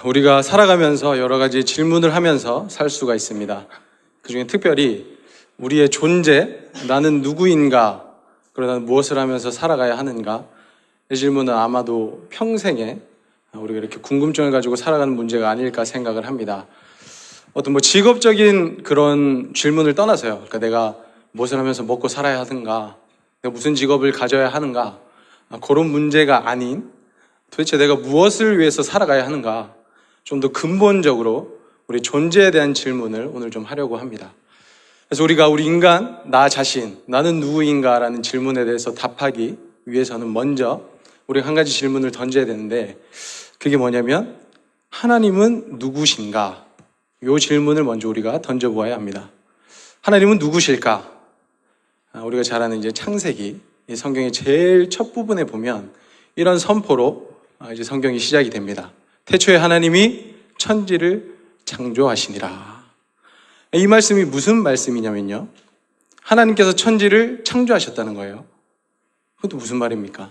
우리가 살아가면서 여러 가지 질문을 하면서 살 수가 있습니다. 그중에 특별히 우리의 존재, 나는 누구인가, 그러나 무엇을 하면서 살아가야 하는가, 이 질문은 아마도 평생에 우리가 이렇게 궁금증을 가지고 살아가는 문제가 아닐까 생각을 합니다. 어떤 직업적인 그런 질문을 떠나서요. 그러니까 내가 무엇을 하면서 먹고 살아야 하는가, 내가 무슨 직업을 가져야 하는가, 그런 문제가 아닌 도대체 내가 무엇을 위해서 살아가야 하는가, 좀 더 근본적으로 우리 존재에 대한 질문을 오늘 좀 하려고 합니다. 그래서 우리가 우리 인간, 나 자신, 나는 누구인가라는 질문에 대해서 답하기 위해서는 먼저 우리가 한 가지 질문을 던져야 되는데, 그게 뭐냐면 하나님은 누구신가? 이 질문을 먼저 우리가 던져보아야 합니다. 하나님은 누구실까? 우리가 잘 아는 이제 창세기, 이 성경의 제일 첫 부분에 보면 이런 선포로 이제 성경이 시작이 됩니다. 태초에 하나님이 천지를 창조하시니라. 이 말씀이 무슨 말씀이냐면요, 하나님께서 천지를 창조하셨다는 거예요. 그것도 무슨 말입니까?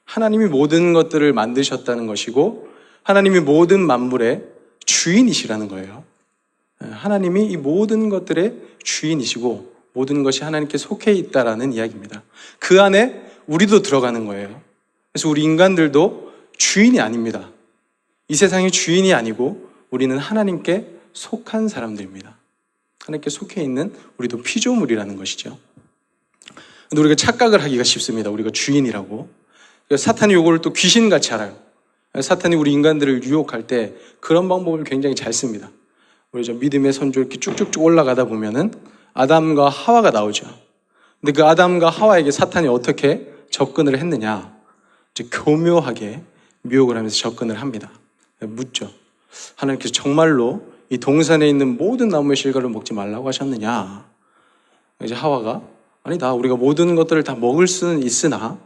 하나님이 모든 것들을 만드셨다는 것이고 하나님이 모든 만물의 주인이시라는 거예요. 하나님이 이 모든 것들의 주인이시고 모든 것이 하나님께 속해 있다라는 이야기입니다. 그 안에 우리도 들어가는 거예요. 그래서 우리 인간들도 주인이 아닙니다. 이 세상의 주인이 아니고 우리는 하나님께 속한 사람들입니다. 하나님께 속해 있는 우리도 피조물이라는 것이죠. 근데 우리가 착각을 하기가 쉽습니다. 우리가 주인이라고. 사탄이 요거를 또 귀신같이 알아요. 사탄이 우리 인간들을 유혹할 때 그런 방법을 굉장히 잘 씁니다. 우리 믿음의 선조 이렇게 쭉쭉쭉 올라가다 보면은 아담과 하와가 나오죠. 근데 그 아담과 하와에게 사탄이 어떻게 접근을 했느냐? 이제 교묘하게 미혹을 하면서 접근을 합니다. 묻죠. 하나님께서 정말로 이 동산에 있는 모든 나무의 실과를 먹지 말라고 하셨느냐? 이제 하와가 아니다, 우리가 모든 것들을 다 먹을 수는 있으나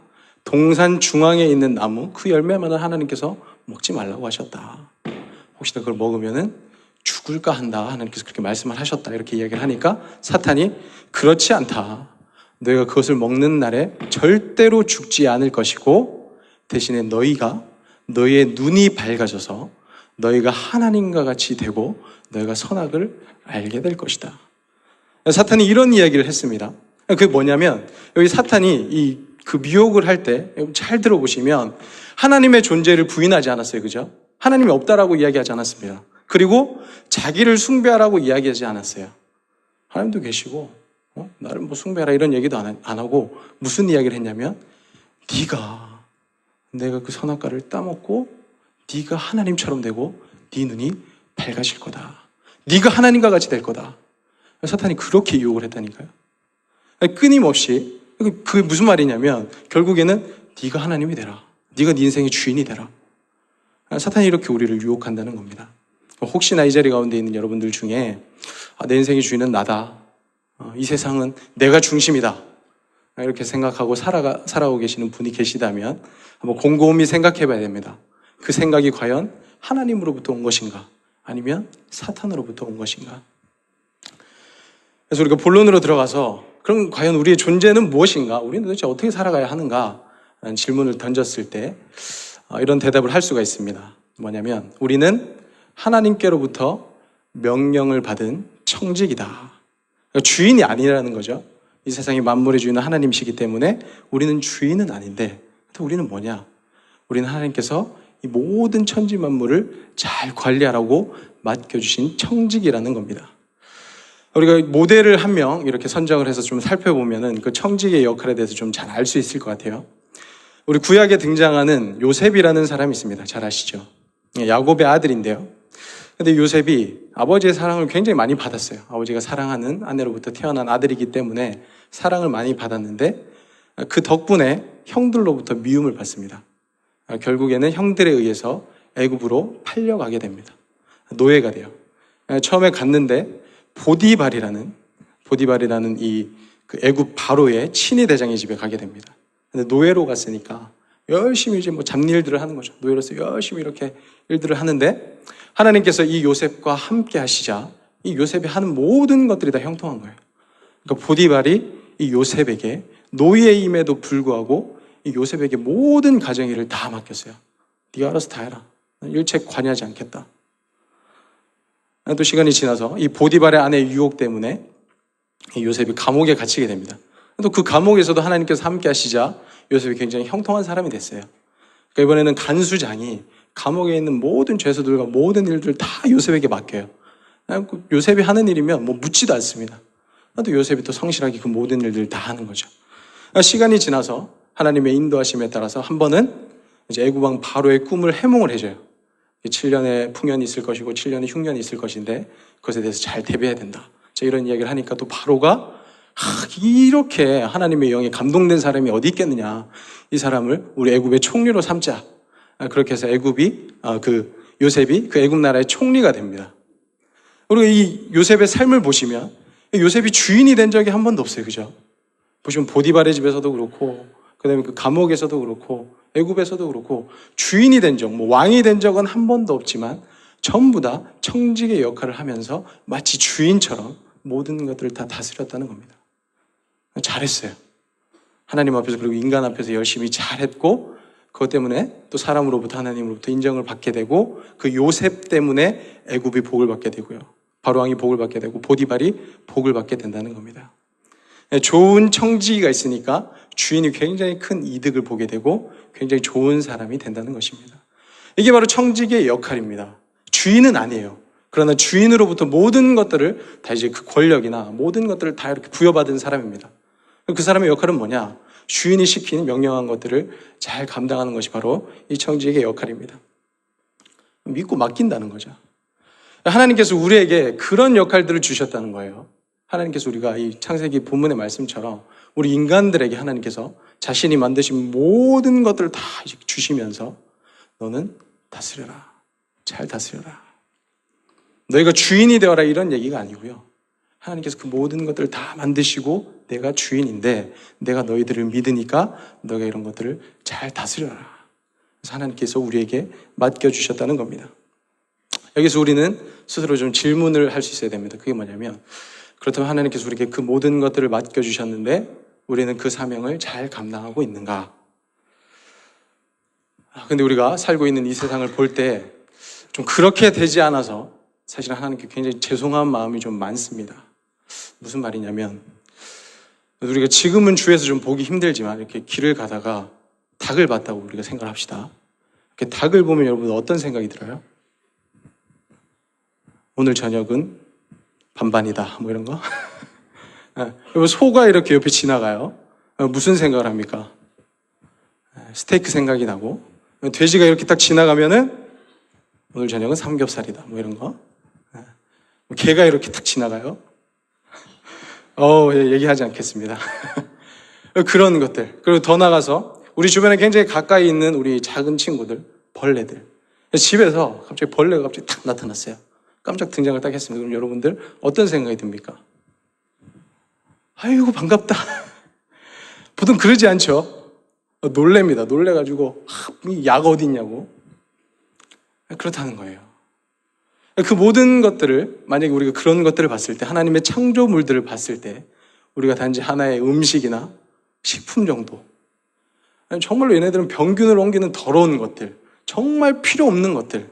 동산 중앙에 있는 나무 그 열매만은 하나님께서 먹지 말라고 하셨다. 혹시나 그걸 먹으면은 죽을까 한다, 하나님께서 그렇게 말씀을 하셨다, 이렇게 이야기를 하니까 사탄이 그렇지 않다, 너희가 그것을 먹는 날에 절대로 죽지 않을 것이고 대신에 너희의 눈이 밝아져서 너희가 하나님과 같이 되고 너희가 선악을 알게 될 것이다. 사탄이 이런 이야기를 했습니다. 그게 뭐냐면, 여기 사탄이 그 미혹을 할 때 잘 들어보시면 하나님의 존재를 부인하지 않았어요. 그죠? 하나님이 없다라고 이야기하지 않았습니다. 그리고 자기를 숭배하라고 이야기하지 않았어요. 하나님도 계시고 나를 숭배하라 이런 얘기도 안 하고 무슨 이야기를 했냐면, 내가 그 선악과를 따먹고 네가 하나님처럼 되고 네 눈이 밝아질 거다. 네가 하나님과 같이 될 거다. 사탄이 그렇게 유혹을 했다니까요. 끊임없이. 그게 무슨 말이냐면 결국에는 네가 하나님이 되라. 네가 네 인생의 주인이 되라. 사탄이 이렇게 우리를 유혹한다는 겁니다. 혹시나 이 자리 가운데 있는 여러분들 중에 내 인생의 주인은 나다, 이 세상은 내가 중심이다, 이렇게 생각하고 살아오고 계시는 분이 계시다면 한번 곰곰이 생각해 봐야 됩니다. 그 생각이 과연 하나님으로부터 온 것인가, 아니면 사탄으로부터 온 것인가. 그래서 우리가 본론으로 들어가서 그럼 과연 우리의 존재는 무엇인가, 우리는 도대체 어떻게 살아가야 하는가 라는 질문을 던졌을 때 이런 대답을 할 수가 있습니다. 뭐냐면, 우리는 하나님께로부터 명령을 받은 청직이다. 그러니까 주인이 아니라는 거죠. 이 세상의 만물의 주인은 하나님이시기 때문에 우리는 주인은 아닌데, 우리는 뭐냐? 우리는 하나님께서 이 모든 천지 만물을 잘 관리하라고 맡겨주신 청직이라는 겁니다. 우리가 모델을 한 명 이렇게 선정을 해서 좀 살펴보면은 그 청직의 역할에 대해서 좀 잘 알 수 있을 것 같아요. 우리 구약에 등장하는 요셉이라는 사람이 있습니다. 잘 아시죠? 야곱의 아들인데요. 근데 요셉이 아버지의 사랑을 굉장히 많이 받았어요. 아버지가 사랑하는 아내로부터 태어난 아들이기 때문에 사랑을 많이 받았는데 그 덕분에 형들로부터 미움을 받습니다. 결국에는 형들에 의해서 애굽으로 팔려가게 됩니다. 노예가 돼요. 처음에 갔는데 보디발이라는 그 애굽 바로의 친위 대장의 집에 가게 됩니다. 근데 노예로 갔으니까 열심히 이제 잡일들을 하는 거죠. 노예로서 열심히 이렇게 일들을 하는데 하나님께서 이 요셉과 함께 하시자 이 요셉이 하는 모든 것들이 다 형통한 거예요. 그러니까 보디발이 이 요셉에게 노예임에도 불구하고 이 요셉에게 모든 가정일을 다 맡겼어요. 네가 알아서 다 해라. 일체 관여하지 않겠다. 또 시간이 지나서 이 보디발의 아내의 유혹 때문에 요셉이 감옥에 갇히게 됩니다. 또 그 감옥에서도 하나님께서 함께 하시자 요셉이 굉장히 형통한 사람이 됐어요. 그러니까 이번에는 간수장이 감옥에 있는 모든 죄수들과 모든 일들을 다 요셉에게 맡겨요. 요셉이 하는 일이면 묻지도 않습니다. 또 요셉이 또 성실하게 그 모든 일들을 다 하는 거죠. 시간이 지나서 하나님의 인도하심에 따라서 한 번은 이제 애굽 왕 바로의 꿈을 해몽을 해줘요. 7년의 풍년이 있을 것이고 7년의 흉년이 있을 것인데 그것에 대해서 잘 대비해야 된다. 이런 이야기를 하니까 또 바로가 이렇게 하나님의 영에 감동된 사람이 어디 있겠느냐. 이 사람을 우리 애굽의 총리로 삼자. 그렇게 해서 요셉이 그 애굽 나라의 총리가 됩니다. 그리고 이 요셉의 삶을 보시면 요셉이 주인이 된 적이 한 번도 없어요. 그죠? 보시면 보디발의 집에서도 그렇고 그다음에 그 감옥에서도 그렇고 애굽에서도 그렇고 주인이 된 적, 왕이 된 적은 한 번도 없지만 전부 다 청직의 역할을 하면서 마치 주인처럼 모든 것들을 다 다스렸다는 겁니다. 잘했어요. 하나님 앞에서 그리고 인간 앞에서 열심히 잘했고 그것 때문에 또 사람으로부터 하나님으로부터 인정을 받게 되고 그 요셉 때문에 애굽이 복을 받게 되고요. 바로왕이 복을 받게 되고 보디발이 복을 받게 된다는 겁니다. 좋은 청지기가 있으니까 주인이 굉장히 큰 이득을 보게 되고 굉장히 좋은 사람이 된다는 것입니다. 이게 바로 청지기의 역할입니다. 주인은 아니에요. 그러나 주인으로부터 모든 것들을 다 이제 그 권력이나 모든 것들을 다 이렇게 부여받은 사람입니다. 그 사람의 역할은 뭐냐? 주인이 시키는 명령한 것들을 잘 감당하는 것이 바로 이 청지기의 역할입니다. 믿고 맡긴다는 거죠. 하나님께서 우리에게 그런 역할들을 주셨다는 거예요. 하나님께서 우리가 이 창세기 본문의 말씀처럼 우리 인간들에게 하나님께서 자신이 만드신 모든 것들을 다 주시면서 너는 다스려라. 잘 다스려라. 너희가 주인이 되어라 이런 얘기가 아니고요. 하나님께서 그 모든 것들을 다 만드시고 내가 주인인데 내가 너희들을 믿으니까 너희가 이런 것들을 잘 다스려라. 그래서 하나님께서 우리에게 맡겨주셨다는 겁니다. 여기서 우리는 스스로 좀 질문을 할 수 있어야 됩니다. 그게 뭐냐면 그렇다면 하나님께서 우리에게 그 모든 것들을 맡겨주셨는데 우리는 그 사명을 잘 감당하고 있는가? 근데 우리가 살고 있는 이 세상을 볼 때 좀 그렇게 되지 않아서 사실 하나님께 굉장히 죄송한 마음이 좀 많습니다. 무슨 말이냐면 우리가 지금은 주에서 좀 보기 힘들지만 이렇게 길을 가다가 닭을 봤다고 우리가 생각을 합시다. 이렇게 닭을 보면 여러분 어떤 생각이 들어요? 오늘 저녁은 반반이다 뭐 이런 거. 소가 이렇게 옆에 지나가요. 무슨 생각을 합니까? 스테이크 생각이 나고 돼지가 이렇게 딱 지나가면은 오늘 저녁은 삼겹살이다 뭐 이런 거. 개가 이렇게 딱 지나가요. 얘기하지 않겠습니다. 그런 것들. 그리고 더 나가서 우리 주변에 굉장히 가까이 있는 우리 작은 친구들, 벌레들. 집에서 갑자기 벌레가 갑자기 탁 나타났어요. 깜짝 등장을 딱 했습니다. 그럼 여러분들 어떤 생각이 듭니까? 아이고 반갑다. 보통 그러지 않죠. 놀랍니다. 놀래가지고 이 약 어디 있냐고. 그렇다는 거예요. 그 모든 것들을 만약에 우리가 그런 것들을 봤을 때 하나님의 창조물들을 봤을 때 우리가 단지 하나의 음식이나 식품 정도 정말로 얘네들은 병균을 옮기는 더러운 것들 정말 필요 없는 것들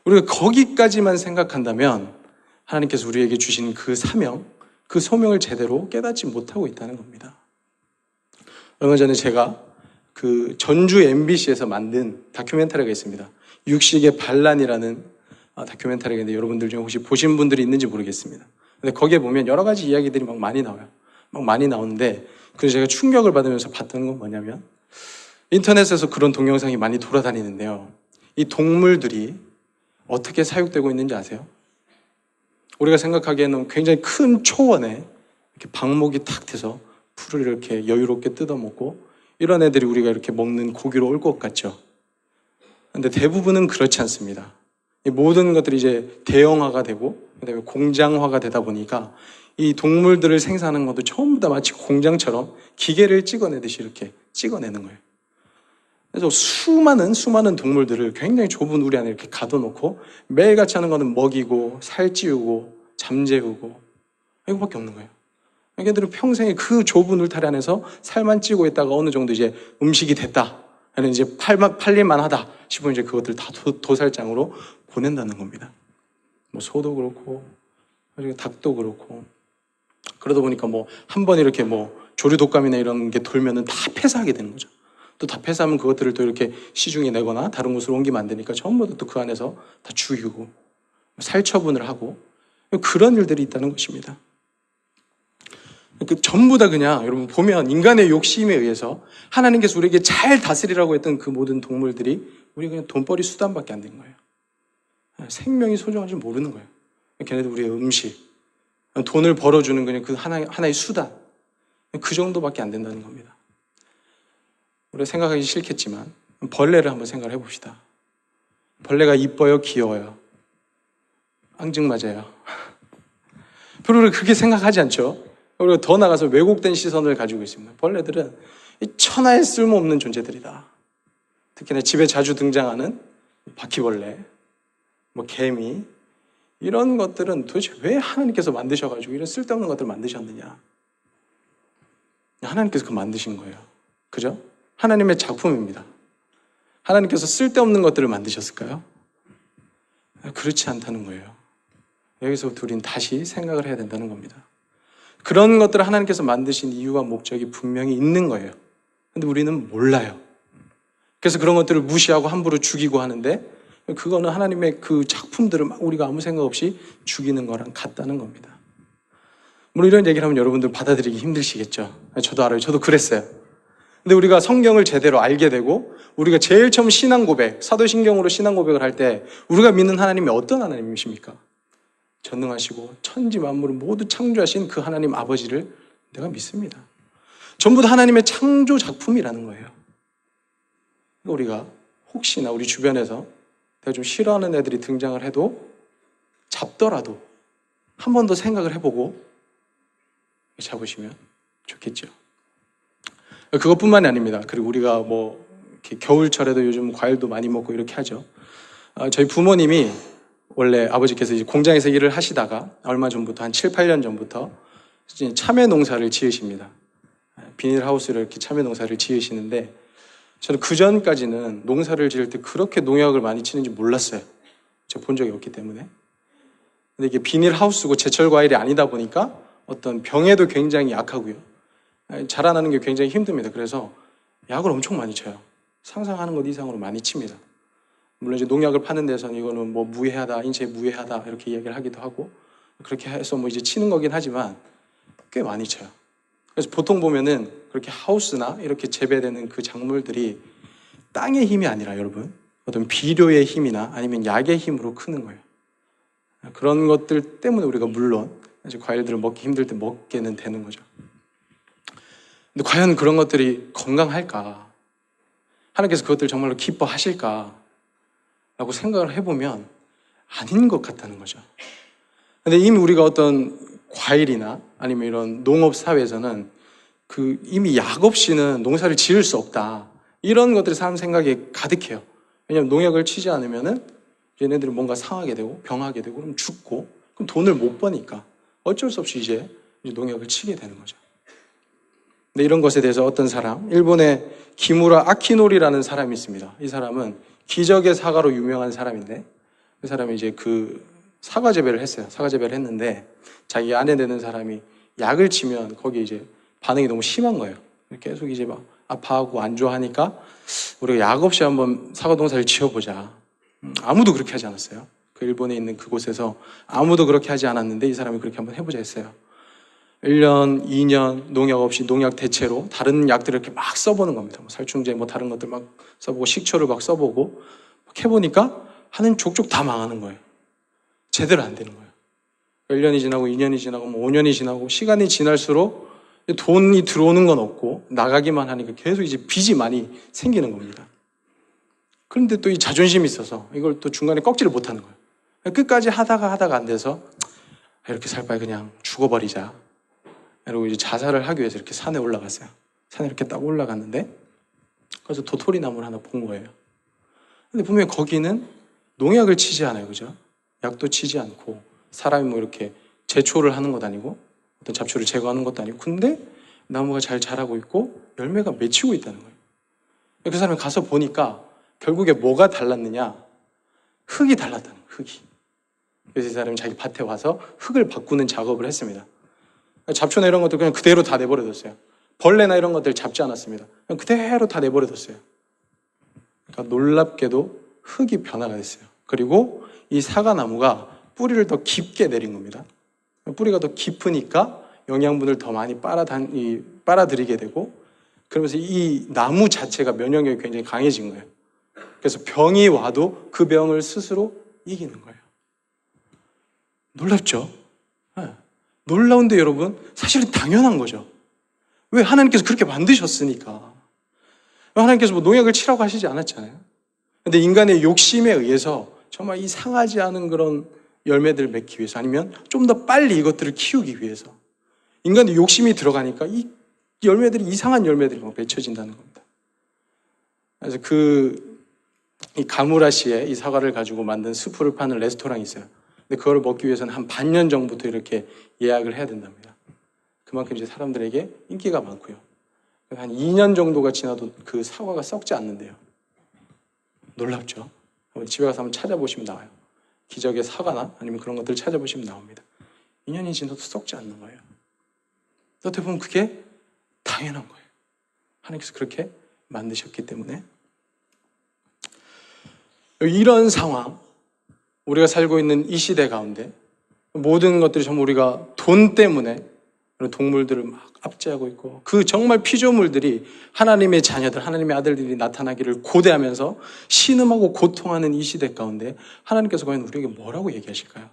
우리가 거기까지만 생각한다면 하나님께서 우리에게 주신 그 사명 그 소명을 제대로 깨닫지 못하고 있다는 겁니다. 얼마 전에 제가 그 전주 MBC에서 만든 다큐멘터리가 있습니다. 육식의 반란이라는 다큐멘터리가 있는데 여러분들 중에 혹시 보신 분들이 있는지 모르겠습니다. 근데 거기에 보면 여러 가지 이야기들이 막 많이 나와요. 막 많이 나오는데 그래서 제가 충격을 받으면서 봤던 건 뭐냐면 인터넷에서 그런 동영상이 많이 돌아다니는데요. 이 동물들이 어떻게 사육되고 있는지 아세요? 우리가 생각하기에는 굉장히 큰 초원에 이렇게 방목이 탁 돼서 풀을 이렇게 여유롭게 뜯어먹고 이런 애들이 우리가 이렇게 먹는 고기로 올 것 같죠. 근데 대부분은 그렇지 않습니다. 이 모든 것들이 이제 대형화가 되고 그다음에 공장화가 되다 보니까 이 동물들을 생산하는 것도 전부 다 마치 공장처럼 기계를 찍어내듯이 이렇게 찍어내는 거예요. 그래서 수많은 동물들을 굉장히 좁은 우리 안에 이렇게 가둬놓고 매일같이 하는 거는 먹이고 살찌우고 잠재우고 이거밖에 없는 거예요. 걔들은 평생에 그 좁은 울타리 안에서 살만 찌고 있다가 어느 정도 이제 음식이 됐다. 아니 이제 팔릴만 하다 싶으면 이제 그것들 다 도살장으로 보낸다는 겁니다. 뭐 소도 그렇고 닭도 그렇고 그러다 보니까 뭐 한 번 이렇게 뭐 조류 독감이나 이런 게 돌면은 다 폐사하게 되는 거죠. 또 다 폐사하면 그것들을 또 이렇게 시중에 내거나 다른 곳으로 옮기면 안 되니까 전부 다 또 그 안에서 다 죽이고 살처분을 하고 그런 일들이 있다는 것입니다. 전부 다 그냥 여러분 보면 인간의 욕심에 의해서 하나님께서 우리에게 잘 다스리라고 했던 그 모든 동물들이 우리 그냥 돈벌이 수단밖에 안 된 거예요. 생명이 소중한 줄 모르는 거예요. 걔네들 우리의 음식, 돈을 벌어주는 그냥 그 하나의 수단, 그 정도밖에 안 된다는 겁니다. 우리가 생각하기 싫겠지만 벌레를 한번 생각을 해봅시다. 벌레가 이뻐요, 귀여워요? 앙증맞아요. 별로 우리가 그렇게 생각하지 않죠? 우리가 더 나가서 왜곡된 시선을 가지고 있습니다. 벌레들은 천하에 쓸모없는 존재들이다. 특히나 집에 자주 등장하는 바퀴벌레, 뭐 개미, 이런 것들은 도대체 왜 하나님께서 만드셔가지고 이런 쓸데없는 것들을 만드셨느냐? 하나님께서 그거 만드신 거예요. 그죠? 하나님의 작품입니다. 하나님께서 쓸데없는 것들을 만드셨을까요? 그렇지 않다는 거예요. 여기서부터 우리는 다시 생각을 해야 된다는 겁니다. 그런 것들을 하나님께서 만드신 이유와 목적이 분명히 있는 거예요. 근데 우리는 몰라요. 그래서 그런 것들을 무시하고 함부로 죽이고 하는데 그거는 하나님의 그 작품들을 막 우리가 아무 생각 없이 죽이는 거랑 같다는 겁니다. 물론 이런 얘기를 하면 여러분들 받아들이기 힘드시겠죠. 저도 알아요. 저도 그랬어요. 근데 우리가 성경을 제대로 알게 되고 우리가 제일 처음 신앙 고백, 사도신경으로 신앙 고백을 할 때 우리가 믿는 하나님이 어떤 하나님이십니까? 전능하시고 천지 만물을 모두 창조하신 그 하나님 아버지를 내가 믿습니다. 전부 다 하나님의 창조 작품이라는 거예요. 우리가 혹시나 우리 주변에서 내가 좀 싫어하는 애들이 등장을 해도 잡더라도 한 번 더 생각을 해보고 잡으시면 좋겠죠. 그것뿐만이 아닙니다. 그리고 우리가 뭐 이렇게 겨울철에도 요즘 과일도 많이 먹고 이렇게 하죠. 저희 부모님이 원래 아버지께서 이제 공장에서 일을 하시다가 얼마 전부터 한 7, 8년 전부터 참외 농사를 지으십니다. 비닐하우스를 이렇게 참외 농사를 지으시는데 저는 그 전까지는 농사를 지을 때 그렇게 농약을 많이 치는지 몰랐어요. 제가 본 적이 없기 때문에. 근데 이게 비닐하우스고 제철 과일이 아니다 보니까 어떤 병에도 굉장히 약하고요. 자라나는 게 굉장히 힘듭니다. 그래서 약을 엄청 많이 쳐요. 상상하는 것 이상으로 많이 칩니다. 물론 이제 농약을 파는 데서는 이거는 뭐 무해하다, 인체에 무해하다 이렇게 이야기를 하기도 하고 그렇게 해서 뭐 이제 치는 거긴 하지만 꽤 많이 쳐요. 그래서 보통 보면은 그렇게 하우스나 이렇게 재배되는 그 작물들이 땅의 힘이 아니라 여러분 어떤 비료의 힘이나 아니면 약의 힘으로 크는 거예요. 그런 것들 때문에 우리가 물론 이제 과일들을 먹기 힘들 때 먹게는 되는 거죠. 근데 과연 그런 것들이 건강할까? 하나님께서 그것들 정말로 기뻐하실까? 라고 생각을 해보면 아닌 것 같다는 거죠. 근데 이미 우리가 어떤 과일이나 아니면 이런 농업 사회에서는 그 이미 약 없이는 농사를 지을 수 없다. 이런 것들이 사람 생각에 가득해요. 왜냐하면 농약을 치지 않으면은 얘네들이 뭔가 상하게 되고 병하게 되고 그럼 죽고 그럼 돈을 못 버니까 어쩔 수 없이 이제 농약을 치게 되는 거죠. 근데 이런 것에 대해서 어떤 사람, 일본의 기무라 아키노리라는 사람이 있습니다. 이 사람은 기적의 사과로 유명한 사람인데 그 사람이 이제 그 사과 재배를 했어요. 사과 재배를 했는데 자기 아내 되는 사람이 약을 치면 거기에 이제 반응이 너무 심한 거예요. 계속 이제 막 아파하고 안 좋아하니까 우리가 약 없이 한번 사과 농사를 지어보자. 아무도 그렇게 하지 않았어요. 그 일본에 있는 그곳에서 아무도 그렇게 하지 않았는데 이 사람이 그렇게 한번 해보자 했어요. 1년, 2년 농약 없이 농약 대체로 다른 약들을 이렇게 막 써보는 겁니다. 뭐 살충제 뭐 다른 것들 막 써보고 식초를 막 써보고 막 해보니까 하는 족족 다 망하는 거예요. 제대로 안 되는 거예요. 1년이 지나고 2년이 지나고 뭐 5년이 지나고 시간이 지날수록 돈이 들어오는 건 없고 나가기만 하니까 계속 이제 빚이 많이 생기는 겁니다. 그런데 또 이 자존심이 있어서 이걸 또 중간에 꺾지를 못하는 거예요. 끝까지 하다가 안 돼서 이렇게 살 바에 그냥 죽어버리자. 그리고 이제 자살을 하기 위해서 이렇게 산에 올라갔어요. 산에 이렇게 딱 올라갔는데 그래서 도토리 나무를 하나 본 거예요. 근데 분명히 거기는 농약을 치지 않아요. 그죠? 약도 치지 않고 사람이 뭐 이렇게 제초를 하는 것도 아니고 어떤 잡초를 제거하는 것도 아니고 근데 나무가 잘 자라고 있고 열매가 맺히고 있다는 거예요. 그 사람이 가서 보니까 결국에 뭐가 달랐느냐? 흙이 달랐다는 거예요. 흙이. 그래서 이 사람이 자기 밭에 와서 흙을 바꾸는 작업을 했습니다. 잡초나 이런 것들 그냥 그대로 다 내버려뒀어요. 벌레나 이런 것들 잡지 않았습니다. 그냥 그대로 다 내버려뒀어요. 그러니까 놀랍게도 흙이 변화가 됐어요. 그리고 이 사과나무가 뿌리를 더 깊게 내린 겁니다. 뿌리가 더 깊으니까 영양분을 더 많이 빨아들이게 되고, 그러면서 이 나무 자체가 면역력이 굉장히 강해진 거예요. 그래서 병이 와도 그 병을 스스로 이기는 거예요. 놀랍죠? 네. 놀라운데 여러분, 사실은 당연한 거죠. 왜? 하나님께서 그렇게 만드셨으니까. 하나님께서 뭐 농약을 치라고 하시지 않았잖아요. 근데 인간의 욕심에 의해서 정말 이 상하지 않은 그런 열매들을 맺기 위해서, 아니면 좀 더 빨리 이것들을 키우기 위해서 인간의 욕심이 들어가니까 이 열매들이, 이상한 열매들이 막 맺혀진다는 겁니다. 그래서 이 가무라시에 이 사과를 가지고 만든 스프를 파는 레스토랑이 있어요. 근데 그걸 먹기 위해서는 한 반년 전부터 이렇게 예약을 해야 된답니다. 그만큼 이제 사람들에게 인기가 많고요. 한 2년 정도가 지나도 그 사과가 썩지 않는데요. 놀랍죠? 집에 가서 한번 찾아보시면 나와요. 기적의 사과나 아니면 그런 것들을 찾아보시면 나옵니다. 2년이 지나도 썩지 않는 거예요. 어떻게 보면 그게 당연한 거예요. 하나님께서 그렇게 만드셨기 때문에. 이런 상황, 우리가 살고 있는 이 시대 가운데 모든 것들이 정말 우리가 돈 때문에 동물들을 막 압제하고 있고, 그 정말 피조물들이 하나님의 자녀들, 하나님의 아들들이 나타나기를 고대하면서 신음하고 고통하는 이 시대 가운데 하나님께서 과연 우리에게 뭐라고 얘기하실까요?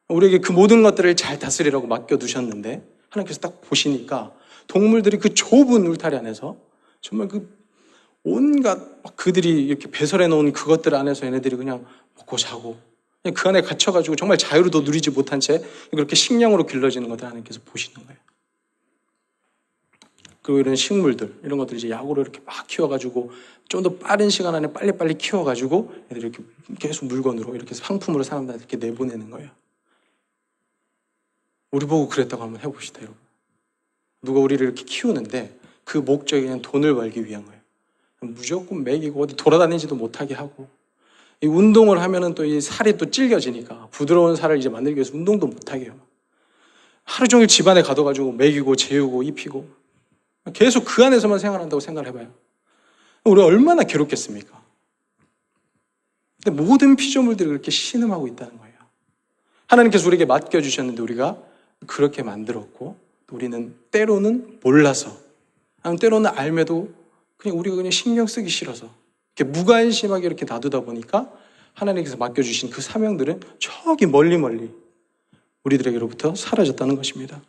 우리에게 그 모든 것들을 잘 다스리라고 맡겨두셨는데 하나님께서 딱 보시니까 동물들이 그 좁은 울타리 안에서 정말 그 온갖 그들이 이렇게 배설해 놓은 그것들 안에서 얘네들이 그냥 먹고 자고, 그냥 그 안에 갇혀가지고 정말 자유로도 누리지 못한 채 그렇게 식량으로 길러지는 것들 하나님께서 보시는 거예요. 그리고 이런 식물들, 이런 것들 이제 약으로 이렇게 막 키워가지고 좀 더 빠른 시간 안에 빨리빨리 키워가지고 애들이 이렇게 계속 물건으로, 이렇게 상품으로 사람들한테 이렇게 내보내는 거예요. 우리 보고 그랬다고 한번 해봅시다, 여러분. 누가 우리를 이렇게 키우는데 그 목적이 그냥 돈을 벌기 위한 거예요. 무조건 먹이고 어디 돌아다니지도 못하게 하고, 이 운동을 하면은 또 이 살이 또 찔겨지니까 부드러운 살을 이제 만들기 위해서 운동도 못하게 해요. 하루 종일 집안에 가둬가지고 먹이고 재우고 입히고 계속 그 안에서만 생활한다고 생각을 해봐요. 우리가 얼마나 괴롭겠습니까? 근데 모든 피조물들이 그렇게 신음하고 있다는 거예요. 하나님께서 우리에게 맡겨주셨는데 우리가 그렇게 만들었고, 우리는 때로는 몰라서, 아니면 때로는 알매도 우리가 그냥 신경 쓰기 싫어서 이렇게 무관심하게 이렇게 놔두다 보니까 하나님께서 맡겨주신 그 사명들은 저기 멀리 우리들에게로부터 사라졌다는 것입니다.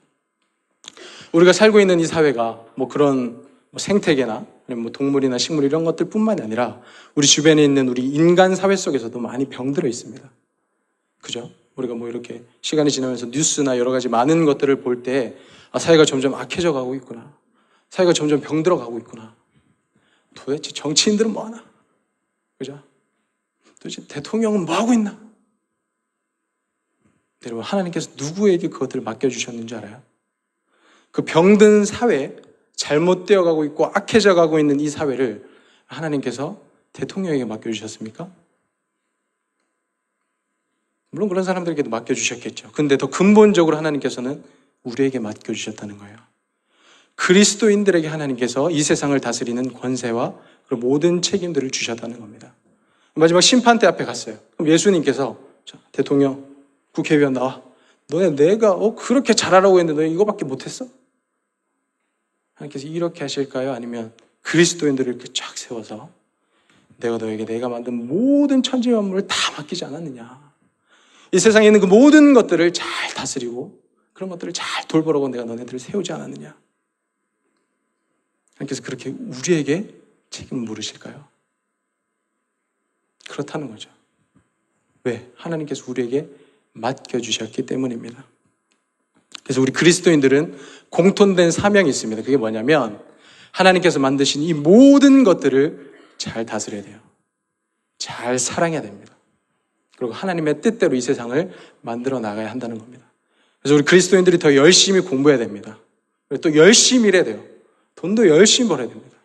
우리가 살고 있는 이 사회가 뭐 그런 생태계나 아니면 뭐 동물이나 식물 이런 것들 뿐만이 아니라 우리 주변에 있는 우리 인간 사회 속에서도 많이 병들어 있습니다. 그죠? 우리가 뭐 이렇게 시간이 지나면서 뉴스나 여러 가지 많은 것들을 볼 때 사회가 점점 악해져 가고 있구나, 사회가 점점 병들어 가고 있구나, 도대체 정치인들은 뭐 하나? 그죠? 도대체 대통령은 뭐 하고 있나? 여러분, 하나님께서 누구에게 그것들을 맡겨주셨는지 알아요? 그 병든 사회, 잘못되어 가고 있고 악해져 가고 있는 이 사회를 하나님께서 대통령에게 맡겨주셨습니까? 물론 그런 사람들에게도 맡겨주셨겠죠. 근데 더 근본적으로 하나님께서는 우리에게 맡겨주셨다는 거예요. 그리스도인들에게 하나님께서 이 세상을 다스리는 권세와 그리고 모든 책임들을 주셨다는 겁니다. 마지막 심판대 앞에 갔어요. 그럼 예수님께서 대통령, 국회의원 나와. 너네 내가 그렇게 잘하라고 했는데 너네 이거밖에 못했어? 하나님께서 이렇게 하실까요? 아니면 그리스도인들을 이렇게 쫙 세워서 내가 너에게 내가 만든 모든 천지 만물을 다 맡기지 않았느냐? 이 세상에 있는 그 모든 것들을 잘 다스리고 그런 것들을 잘 돌보라고 내가 너네들을 세우지 않았느냐? 하나님께서 그렇게 우리에게 책임을 물으실까요? 그렇다는 거죠. 왜? 하나님께서 우리에게 맡겨주셨기 때문입니다. 그래서 우리 그리스도인들은 공통된 사명이 있습니다. 그게 뭐냐면 하나님께서 만드신 이 모든 것들을 잘 다스려야 돼요. 잘 사랑해야 됩니다. 그리고 하나님의 뜻대로 이 세상을 만들어 나가야 한다는 겁니다. 그래서 우리 그리스도인들이 더 열심히 공부해야 됩니다. 또 열심히 일해야 돼요. 돈도 열심히 벌어야 됩니다.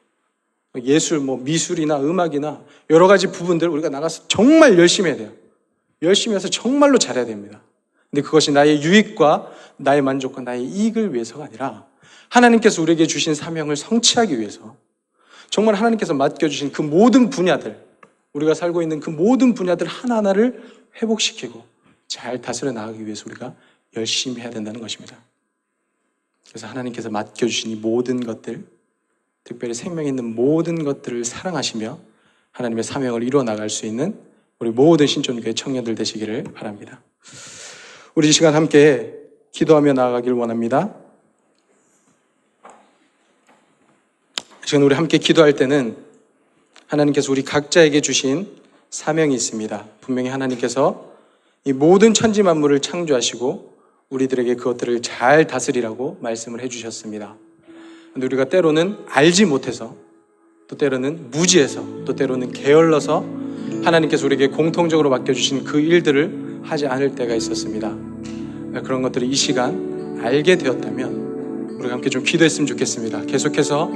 예술, 미술이나 음악이나 여러 가지 부분들 우리가 나가서 정말 열심히 해야 돼요. 열심히 해서 정말로 잘해야 됩니다. 근데 그것이 나의 유익과 나의 만족과 나의 이익을 위해서가 아니라 하나님께서 우리에게 주신 사명을 성취하기 위해서 정말 하나님께서 맡겨주신 그 모든 분야들, 우리가 살고 있는 그 모든 분야들 하나하나를 회복시키고 잘 다스려 나가기 위해서 우리가 열심히 해야 된다는 것입니다. 그래서 하나님께서 맡겨주신 이 모든 것들, 특별히 생명 있는 모든 것들을 사랑하시며 하나님의 사명을 이루어 나갈 수 있는 우리 모든 신촌교회 청년들 되시기를 바랍니다. 우리 이 시간 함께 기도하며 나아가길 원합니다. 이 시간 우리 함께 기도할 때는 하나님께서 우리 각자에게 주신 사명이 있습니다. 분명히 하나님께서 이 모든 천지 만물을 창조하시고 우리들에게 그것들을 잘 다스리라고 말씀을 해주셨습니다. 그런데 우리가 때로는 알지 못해서, 또 때로는 무지해서, 또 때로는 게을러서 하나님께서 우리에게 공통적으로 맡겨주신 그 일들을 하지 않을 때가 있었습니다. 그런 것들을 이 시간 알게 되었다면 우리가 함께 좀 기도했으면 좋겠습니다. 계속해서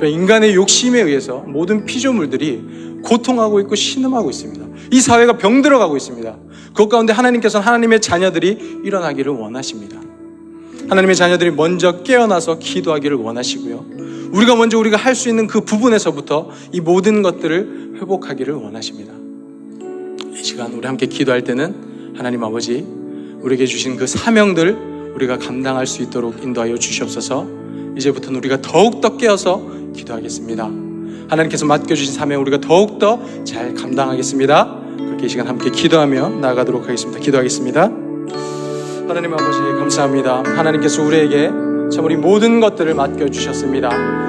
인간의 욕심에 의해서 모든 피조물들이 고통하고 있고 신음하고 있습니다. 이 사회가 병들어가고 있습니다. 그 가운데 하나님께서는 하나님의 자녀들이 일어나기를 원하십니다. 하나님의 자녀들이 먼저 깨어나서 기도하기를 원하시고요, 우리가 할 수 있는 그 부분에서부터 이 모든 것들을 회복하기를 원하십니다. 이 시간 우리 함께 기도할 때는 하나님 아버지, 우리에게 주신 그 사명들 우리가 감당할 수 있도록 인도하여 주시옵소서. 이제부터는 우리가 더욱더 깨어서 기도하겠습니다. 하나님께서 맡겨주신 사명 우리가 더욱더 잘 감당하겠습니다. 그렇게 이 시간 함께 기도하며 나아가도록 하겠습니다. 기도하겠습니다. 하나님 아버지 감사합니다. 하나님께서 우리에게 참 우리 모든 것들을 맡겨주셨습니다.